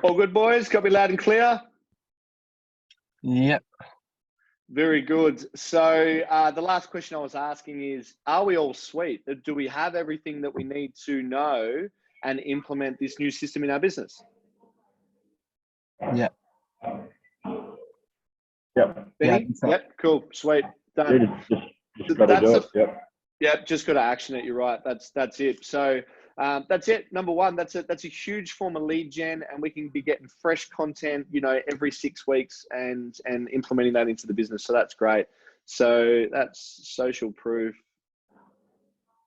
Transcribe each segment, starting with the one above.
All good, boys? Got me loud and clear? Yep. Very good. So the last question I was asking is, are we all sweet? Do we have everything that we need to know and implement this new system in our business? Yep. Yep. Benny? Yeah, so. Yep, cool, sweet, done. Just got to do it. Yep. Yep, just got to action it. You're right. That's it. So that's it. Number one, that's a huge form of lead gen, and we can be getting fresh content, every 6 weeks and implementing that into the business. So that's great. So that's social proof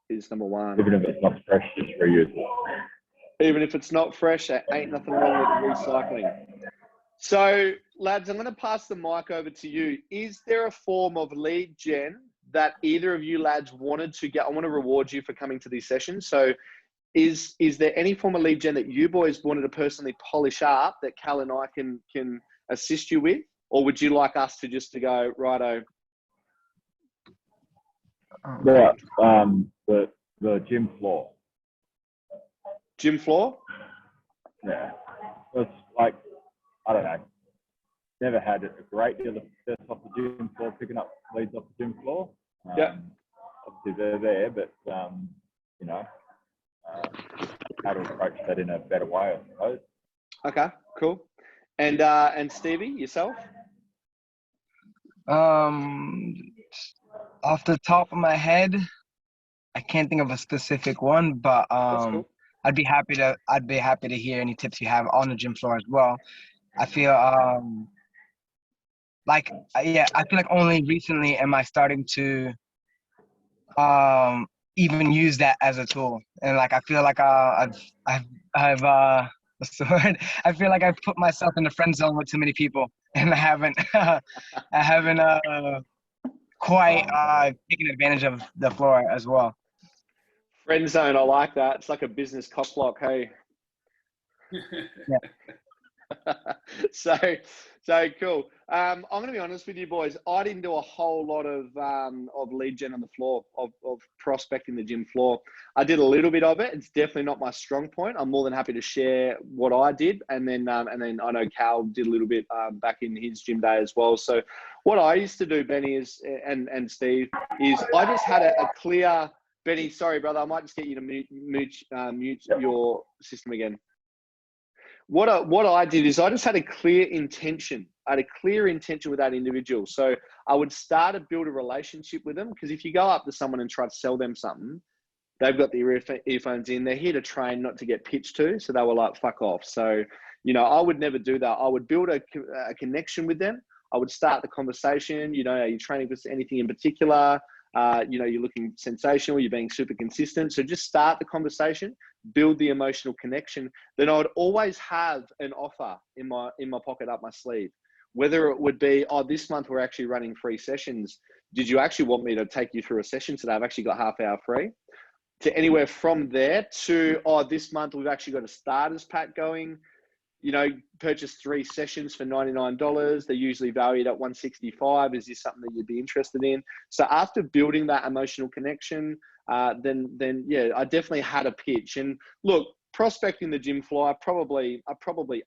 is number one. Even if it's not fresh, just reuse it. Even if it's not fresh, ain't nothing wrong with recycling. So, lads, I'm going to pass the mic over to you. Is there a form of lead gen that either of you lads wanted to get? I want to reward you for coming to these sessions. So is there any form of lead gen that you boys wanted to personally polish up that Cal and I can assist you with? Or would you like us to just to go, righto? Yeah, the gym floor. Gym floor? Yeah. It's like, I don't know. Never had a great deal of success off the gym floor, picking up leads off the gym floor. Yeah. Obviously they're there, but how to approach that in a better way, I suppose. Okay, cool. And Stevie, yourself? Off the top of my head, I can't think of a specific one, but Cool. I'd be happy to hear any tips you have on the gym floor as well. I feel I feel like only recently am I starting to even use that as a tool, and like I feel like I've what's the word? I feel like I've put myself in the friend zone with too many people, and I haven't quite taken advantage of the floor as well. Friend zone, I like that. It's like a business cock block, hey? Yeah. So cool. I'm going to be honest with you boys. I didn't do a whole lot of lead gen on the floor, of prospecting the gym floor. I did a little bit of it. It's definitely not my strong point. I'm more than happy to share what I did, and then I know Cal did a little bit back in his gym day as well. So what I used to do, Benny, is and Steve, is I just had a clear. Benny, sorry, brother, I might just get you to mute your system again. What I did is I just had a clear intention. I had a clear intention with that individual. So I would start to build a relationship with them, because if you go up to someone and try to sell them something, they've got the earphones in. They're here to train, not to get pitched to. So they were like, fuck off. So, I would never do that. I would build a connection with them. I would start the conversation. Are you training for anything in particular? You're looking sensational, you're being super consistent. So just start the conversation, build the emotional connection. Then I would always have an offer in my pocket up my sleeve. Whether it would be, this month we're actually running free sessions. Did you actually want me to take you through a session today? I've actually got half hour free. To anywhere from there to, this month we've actually got a starters pack going. Purchase 3 sessions for $99. They're usually valued at $165. Is this something that you'd be interested in? So after building that emotional connection, then yeah, I definitely had a pitch. And look, prospecting the gym floor, I probably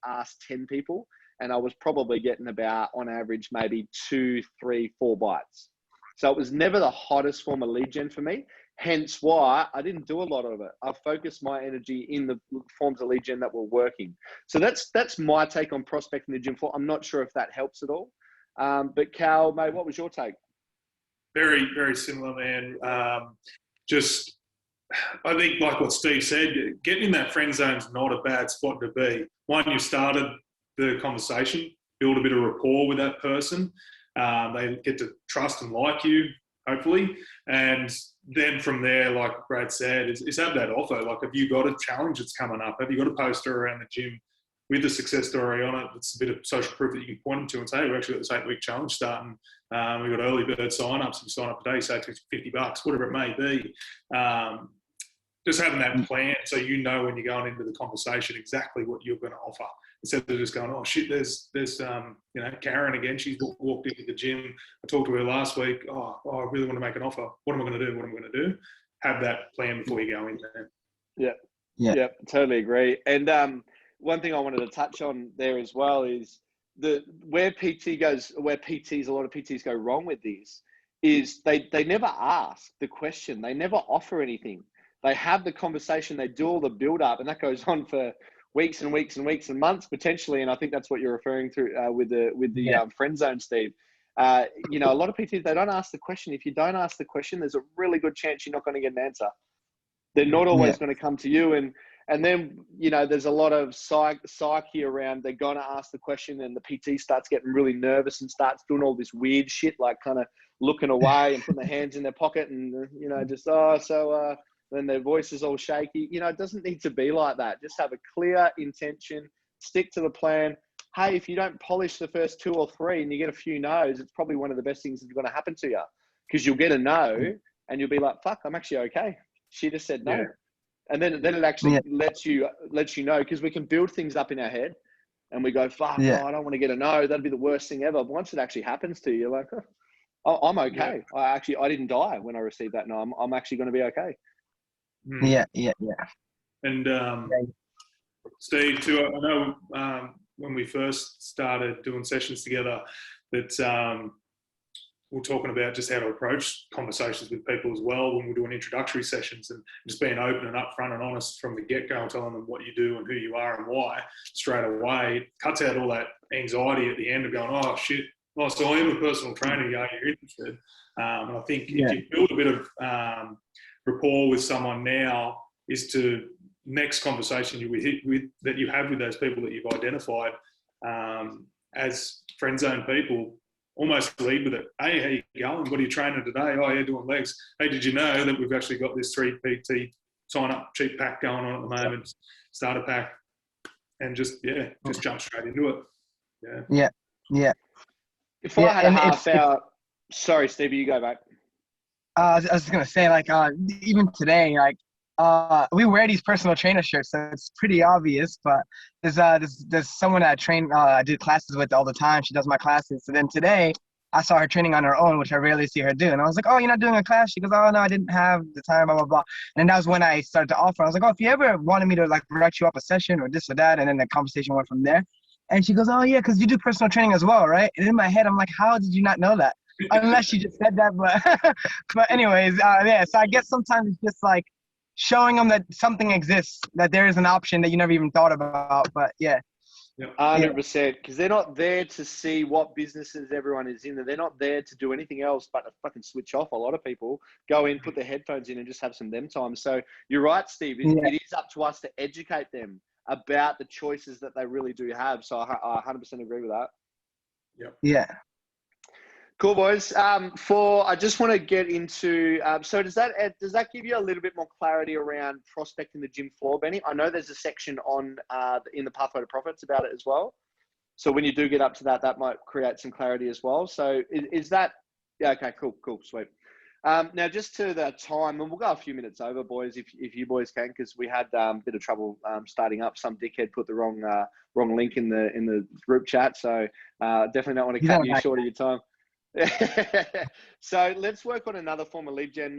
asked 10 people, and I was probably getting about, on average, maybe 2, 3, 4 bites. So it was never the hottest form of lead gen for me. Hence why I didn't do a lot of it. I focused my energy in the forms of lead gen that were working. So that's my take on prospecting the gym floor. I'm not sure if that helps at all. But Cal, mate, what was your take? Very, very similar, man. I think like what Steve said, getting in that friend zone is not a bad spot to be. One, you've started the conversation, build a bit of rapport with that person. They get to trust and like you, hopefully. And then from there, like Brad said, is have that offer. Like, have you got a challenge that's coming up? Have you got a poster around the gym with a success story on it? It's a bit of social proof that you can point them to and say, hey, we've actually got this 8-week challenge starting. We've got early bird sign-ups. If you sign up today, say it's $50, whatever it may be. Just having that plan so you know when you're going into the conversation exactly what you're going to offer. Instead of just going, oh shit, there's Karen again. She's walked into the gym. I talked to her last week. Oh, I really want to make an offer. What am I going to do? What am I going to do? Have that plan before you go in there. Yeah, totally agree. And one thing I wanted to touch on there as well is where PTs, a lot of PTs go wrong with this is they never ask the question. They never offer anything. They have the conversation, they do all the build up, and that goes on for weeks and weeks and weeks and months potentially. And I think that's what you're referring to with the friend zone, Steve. A lot of PTs, they don't ask the question. If you don't ask the question, there's a really good chance you're not going to get an answer. They're not always going to come to you. And then, there's a lot of psyche around. They're going to ask the question and the PT starts getting really nervous and starts doing all this weird shit, like kind of looking away and putting their hands in their pocket and, then their voice is all shaky. It doesn't need to be like that. Just have a clear intention, stick to the plan. Hey, if you don't polish the first 2 or 3 and you get a few no's, it's probably one of the best things that's going to happen to you, because you'll get a no and you'll be like, fuck, I'm actually okay. She just said no. Yeah. And then it actually lets you know, because we can build things up in our head and we go, fuck, I don't want to get a no. That'd be the worst thing ever. But once it actually happens to you, you're like, I'm okay. Yeah. I didn't die when I received that no. I'm actually going to be okay. Yeah. And Steve, too, I know when we first started doing sessions together that we're talking about just how to approach conversations with people as well when we're doing introductory sessions, and just being open and upfront and honest from the get-go, telling them what you do and who you are and why straight away. It cuts out all that anxiety at the end of going, oh, shit, so I am a personal trainer, you're interested. And I think if you build a bit of rapport with someone now, is to next conversation that you have with those people that you've identified as friend zone people, almost lead with it. Hey, how you going? What are you training today? Oh, yeah, doing legs. Hey, did you know that we've actually got this 3 PT sign up cheap pack going on at the moment, starter pack, and just jump straight into it. Yeah. If I had a half hour, sorry, Stevie, you go back. I was just gonna say, even today, we wear these personal trainer shirts, so it's pretty obvious. But there's someone that I did classes with all the time. She does my classes. So then today, I saw her training on her own, which I rarely see her do. And I was like, oh, you're not doing a class? She goes, oh, no, I didn't have the time, blah, blah, blah. And that was when I started to offer. I was like, oh, if you ever wanted me to write you up a session or this or that, and then the conversation went from there. And she goes, oh, yeah, because you do personal training as well, right? And in my head, I'm like, how did you not know that? Unless you just said that. But anyways, so I guess sometimes it's just showing them that something exists, that there is an option that you never even thought about. But 100%, because they're not there to see what businesses everyone is in. They're not there to do anything else but to fucking switch off. A lot of people go in, put their headphones in and just have some them time. So you're right, Steve. It is up to us to educate them about the choices that they really do have. So I 100% agree with that. Yeah. Cool, boys. I just want to get into, so does that give you a little bit more clarity around prospecting the gym floor, Benny? I know there's a section on in the Pathway to Profits about it as well. So when you do get up to that, that might create some clarity as well. So is that, okay, cool, sweet. Now just to the time, and we'll go a few minutes over, boys, if you boys can, because we had a bit of trouble starting up. Some dickhead put the wrong link in the group chat. So definitely don't want to cut you short of your time. So let's work on another form of lead gen.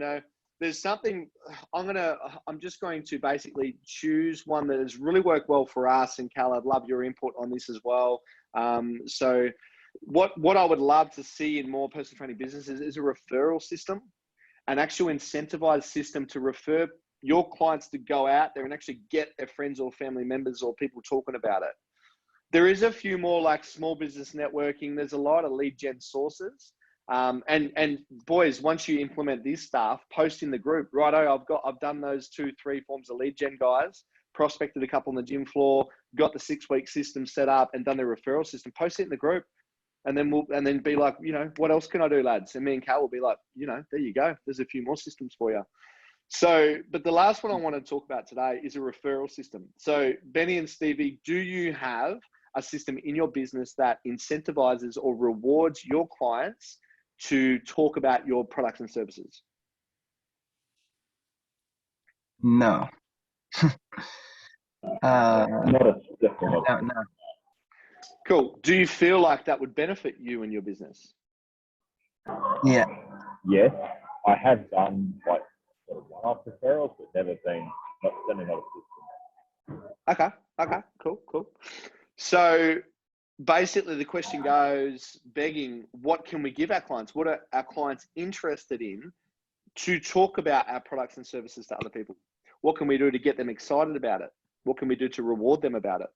There's something I'm just going to basically choose one that has really worked well for us. And Cal, I'd love your input on this as well. So what I would love to see in more personal training businesses is a referral system, an actual incentivized system to refer your clients to go out there and actually get their friends or family members or people talking about it. There is a few more small business networking. There's a lot of lead gen sources. And boys, once you implement this stuff, post in the group, righto, I've done those 2-3 forms of lead gen, guys, prospected a couple on the gym floor, got the 6-week system set up and done the referral system, post it in the group. And then be like, what else can I do, lads? And me and Cal will be like, there you go. There's a few more systems for you. So, but the last one I want to talk about today is a referral system. So Benny and Stevie, do you have a system in your business that incentivizes or rewards your clients to talk about your products and services? No. Not a system. No. Cool. Do you feel like that would benefit you and your business? Yeah. Yes, I have done one-off referrals, but never been not a system. Okay, cool. So basically the question goes begging, what can we give our clients? What are our clients interested in to talk about our products and services to other people? What can we do to get them excited about it? What can we do to reward them about it?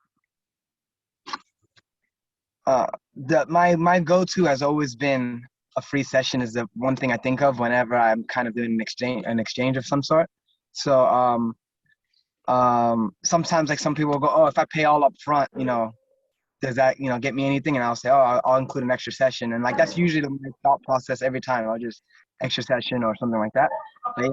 My go-to has always been a free session is the one thing I think of whenever I'm kind of doing an exchange of some sort. So sometimes like some people will go, oh, if I pay all up front, does that, get me anything? And I'll say, oh, I'll include an extra session. And like, that's usually my thought process every time. I'll just extra session or something like that. Right?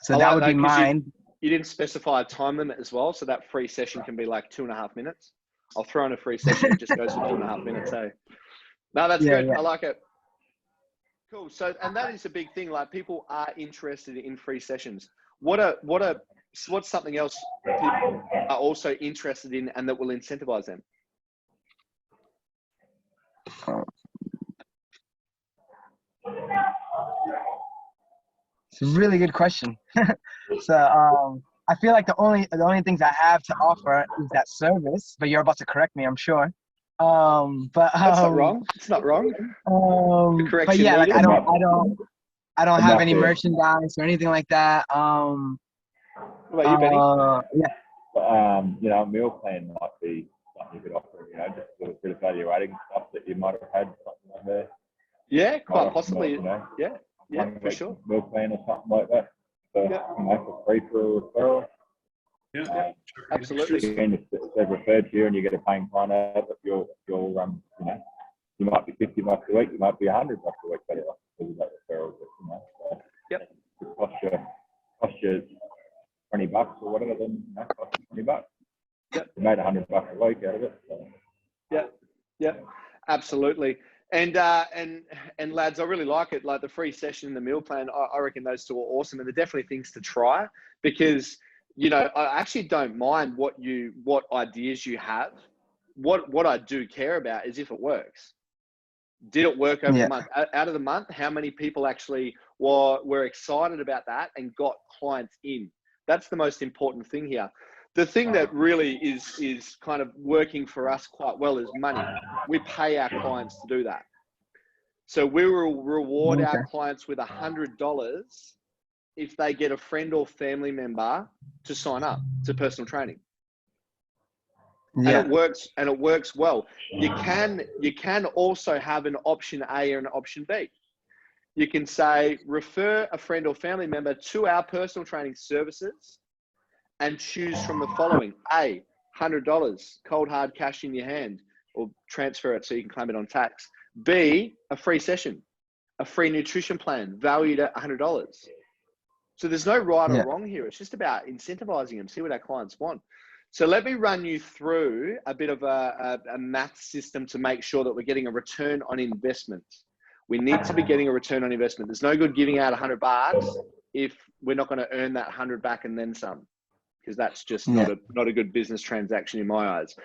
So that would be mine. You didn't specify a time limit as well. So that free session can be like 2.5 minutes. I'll throw in a free session. It just goes for 2.5 minutes. Hey, no, that's good. Yeah. I like it. Cool. So, and that is a big thing. Like people are interested in free sessions. What's something else people are also interested in and that will incentivize them? It's a really good question. So I feel like the only things I have to offer is that service, but you're about to correct me, I'm sure. But that's not wrong. It's not wrong. But yeah, like I don't have any merchandise or anything like that. What about you, Benny? Yeah. Meal plan might be something you could offer. Just a little bit of value adding stuff that you might have had something like there. Yeah, quite possibly. Yeah, for sure. Meal plan or something like that. So, for free for a referral. Yeah, absolutely. And if they've referred to you and you get a paying client out of it, you'll you might be $50 a week, you might be $100 a week better off because of that referral. So yep. It cost you $20 or whatever, then cost you $20. Yep. You made $100 a week out of it. So. Yeah, absolutely. And lads, I really like it. Like the free session and the meal plan, I reckon those two are awesome, and they're definitely things to try because I actually don't mind what ideas you have. What I do care about is if it works. Did it work over the month? Out of the month, how many people actually were excited about that and got clients in? That's the most important thing here. The thing that really is kind of working for us quite well is money. We pay our clients to do that. So we will reward our clients with $100 if they get a friend or family member to sign up to personal training. Yeah. And it works well. You can also have an option A or an option B. You can say, refer a friend or family member to our personal training services and choose from the following. A, $100, cold hard cash in your hand, or transfer it so you can claim it on tax. B, a free session, a free nutrition plan valued at $100. So there's no right or wrong here. It's just about incentivizing them, see what our clients want. So let me run you through a bit of a math system to make sure that we're getting a return on investment. We need to be getting a return on investment. There's no good giving out $100 if we're not going to earn that 100 back and then some, because that's just not a good business transaction in my eyes.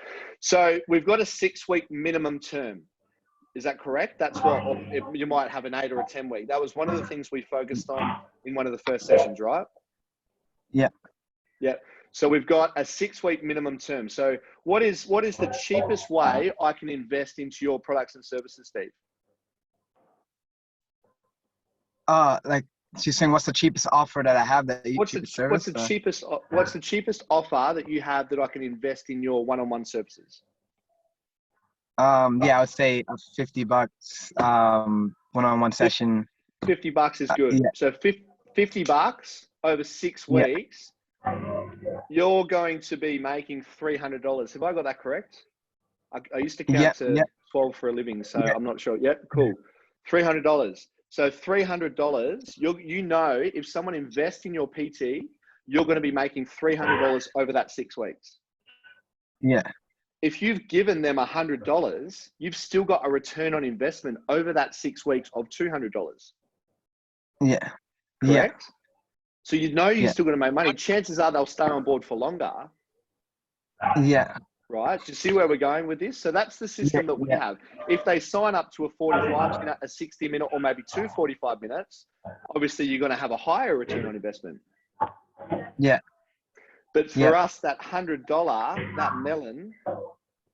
So we've got a 6-week minimum term. Is that correct? That's what you might have an 8 or a 10 week. That was one of the things we focused on in one of the first sessions, right? Yeah. Yeah. So we've got a 6-week minimum term. So what is the cheapest way I can invest into your products and services, Steve? Like she's saying, what's the cheapest offer that I have that you what's the cheapest offer that you have that I can invest in your one-on-one services? Yeah, I would say $50 one-on-one session. $50 is good. So $50 over 6 weeks, you're going to be making $300. Have I got that correct? I used to count to 12 for a living, so I'm not sure. Yep, cool. $300. So $300, if someone invests in your PT, you're going to be making $300 over that 6 weeks. Yeah. If you've given them $100, you've still got a return on investment over that 6 weeks of $200. Yeah. Correct? So you're still going to make money. Chances are they'll stay on board for longer. Yeah. Right? Do you see where we're going with this? So that's the system that we have. If they sign up to a 45-minute, a 60-minute, or maybe 2 45 minutes, obviously you're going to have a higher return on investment. Yeah. But for us, that $100, that melon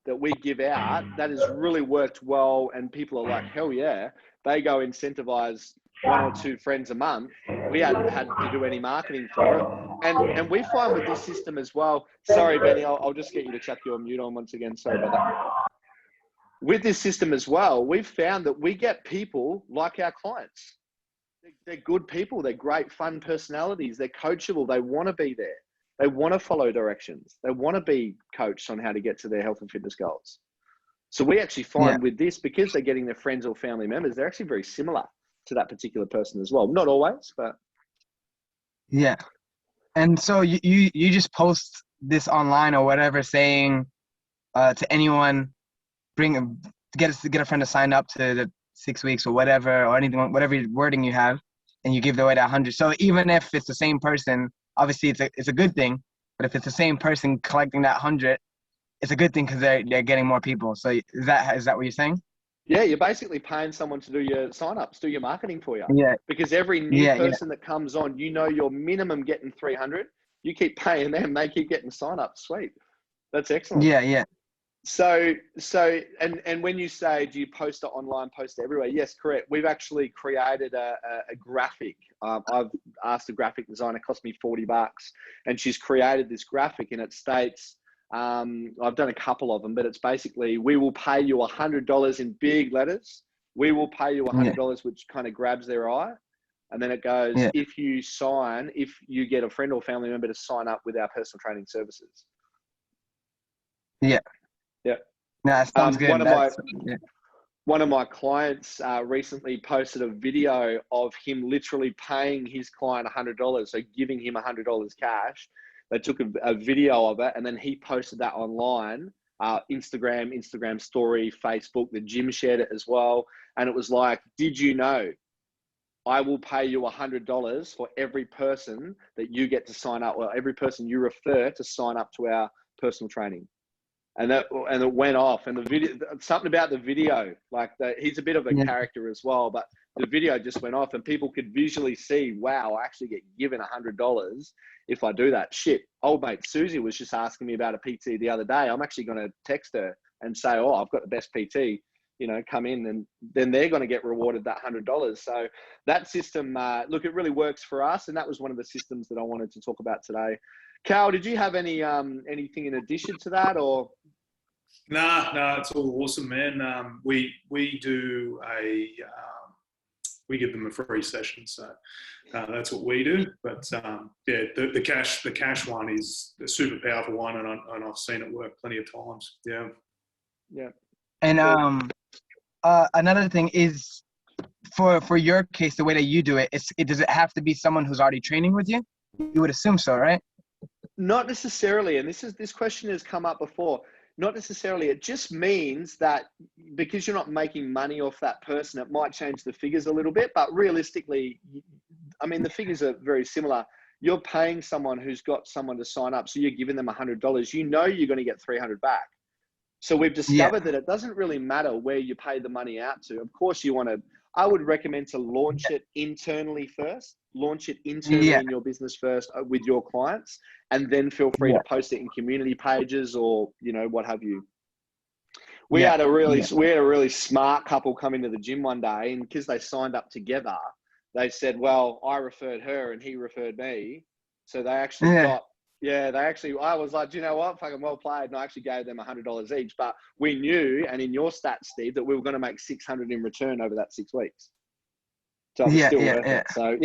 that we give out, that has really worked well. And people are like, hell yeah. They go incentivize 1 or 2 friends a month. We hadn't had to do any marketing for it. And we find with this system as well, sorry, Benny, I'll just get you to chuck your mute on once again. Sorry about that. With this system as well, we've found that we get people like our clients. They're good people. They're great, fun personalities. They're coachable. They want to be there. They want to follow directions. They want to be coached on how to get to their health and fitness goals. So we actually find with this, because they're getting their friends or family members, they're actually very similar to that particular person as well. Not always, but. Yeah. And so you just post this online or whatever saying to anyone, get a friend to sign up to the 6 weeks or whatever, or anything, whatever wording you have, and you give away that 100. So even if it's the same person, obviously it's a good thing, but if it's the same person collecting that 100, it's a good thing because they're getting more people. So is that what you're saying? Yeah, you're basically paying someone to do your sign-ups, do your marketing for you. Yeah. Because every new person that comes on, you're minimum getting 300. You keep paying them, they keep getting sign-ups. Sweet. That's excellent. Yeah. So and when you say, do you post it online, post it everywhere? Yes, correct. We've actually created a graphic. I've asked a graphic designer, it cost me $40, and she's created this graphic, and it states, I've done a couple of them, but it's basically, we will pay you $100 in big letters. We will pay you $100, which kind of grabs their eye. And then it goes, if you get a friend or family member to sign up with our personal training services. Yeah. Yeah. No, that sounds good. One of my clients recently posted a video of him literally paying his client $100, so giving him $100 cash. They took a video of it, and then he posted that online, Instagram story, Facebook. The gym shared it as well, and it was like, did you know I will pay you $100 for every person that you get to sign up, or every person you refer to sign up to our personal training. And it went off, and the video, something about the video, like he's a bit of a character as well, but the video just went off, and people could visually see, wow, I actually get given $100 if I do that. Shit, old mate Susie was just asking me about a PT the other day. I'm actually going to text her and say, oh, I've got the best PT, come in, and then they're going to get rewarded that $100. So that system, look, it really works for us. And that was one of the systems that I wanted to talk about today. Cal, did you have anything in addition to that, or? Nah, it's all awesome, man. We do we give them a free session, so that's what we do. But the cash one is a super powerful one, and I've seen it work plenty of times. Yeah. And another thing is, for your case, the way that you do it, does it have to be someone who's already training with you? You would assume so, right? Not necessarily, and this question has come up before. Not necessarily. It just means that because you're not making money off that person, it might change the figures a little bit. But realistically, I mean, the figures are very similar. You're paying someone who's got someone to sign up, so you're giving them $100. You know you're going to get $300 back. So we've discovered that it doesn't really matter where you pay the money out to. Of course, I would recommend to launch it internally first. Launch it internally in your business first with your clients, and then feel free to post it in community pages or, what have you. We had a really smart couple come into the gym one day, and because they signed up together, they said, well, I referred her and he referred me. So they actually I was like, do you know what? Fucking well played. And I actually gave them $100 each, but we knew, and in your stats, Steve, that we were going to make $600 in return over that 6 weeks. So it was still worth it. So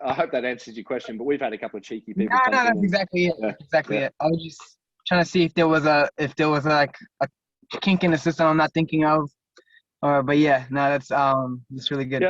I hope that answers your question, but we've had a couple of cheeky people. No, that's exactly it. Exactly it. I was just trying to see if there was like a kink in the system I'm not thinking of, but that's really good.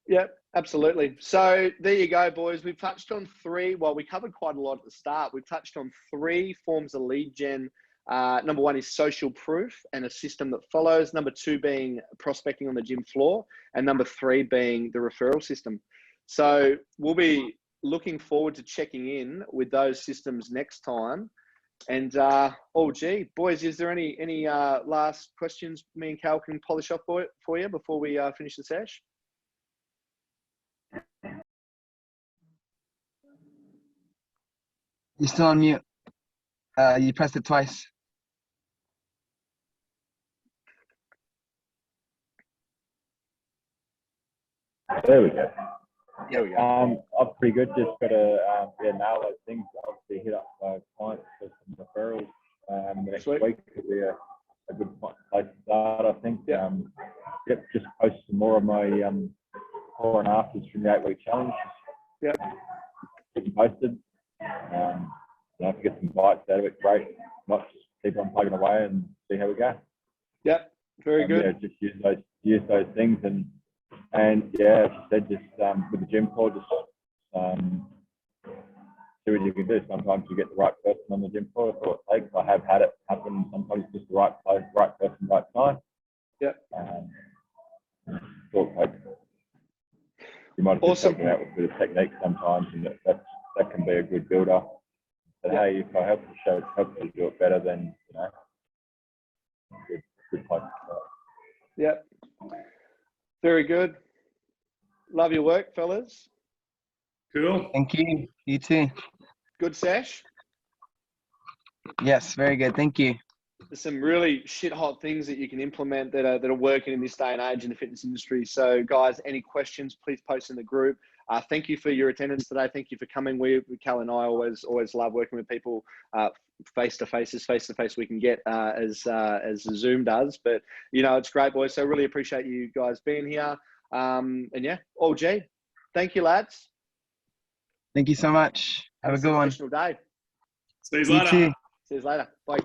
Yep. Absolutely. So there you go, boys. We've touched on we covered quite a lot at the start. We've touched on 3 forms of lead gen. Number 1 is social proof and a system that follows. Number 2 being prospecting on the gym floor. And number 3 being the referral system. So we'll be looking forward to checking in with those systems next time. And, boys, is there any last questions me and Cal can polish off for you before we finish the sesh? You're still on mute. You pressed it twice. There we go. There we go. I'm pretty good. Just got to nail those things. Obviously, hit up clients for some referrals. The next Sweet. week could be a good place to start, I think. Yeah. Just post some more of my before and afters from the 8-week challenge. Yeah. Get them posted. If you get some bites out of it, great. Not just keep on plugging away and see how we go. Yep. Very good. Yeah, just use those things and yeah, as you said, just with the gym floor, just see what you can do. Sometimes you get the right person on the gym floor. That's all it takes. I have had it happen. Sometimes just the right place, right person, right time. Yep. That's all it takes. You might have just taken out with a bit of technique sometimes, and that can be a good builder. But hey, if I help you do it better, then good place to start. Yep. Very good. Love your work, fellas. Cool. Thank you. You too. Good sesh. Yes, very good. Thank you. There's some really shit hot things that you can implement that are working in this day and age in the fitness industry. So guys, any questions, please post in the group. Thank you for your attendance today. Thank you for coming. Cal and I always love working with people face to face, as face to face we can get as Zoom does. But it's great, boys. So really appreciate you guys being here. And yeah, G. Thank you, lads. Thank you so much. Have a good one. Day. See you You later. too. See you later. Bye.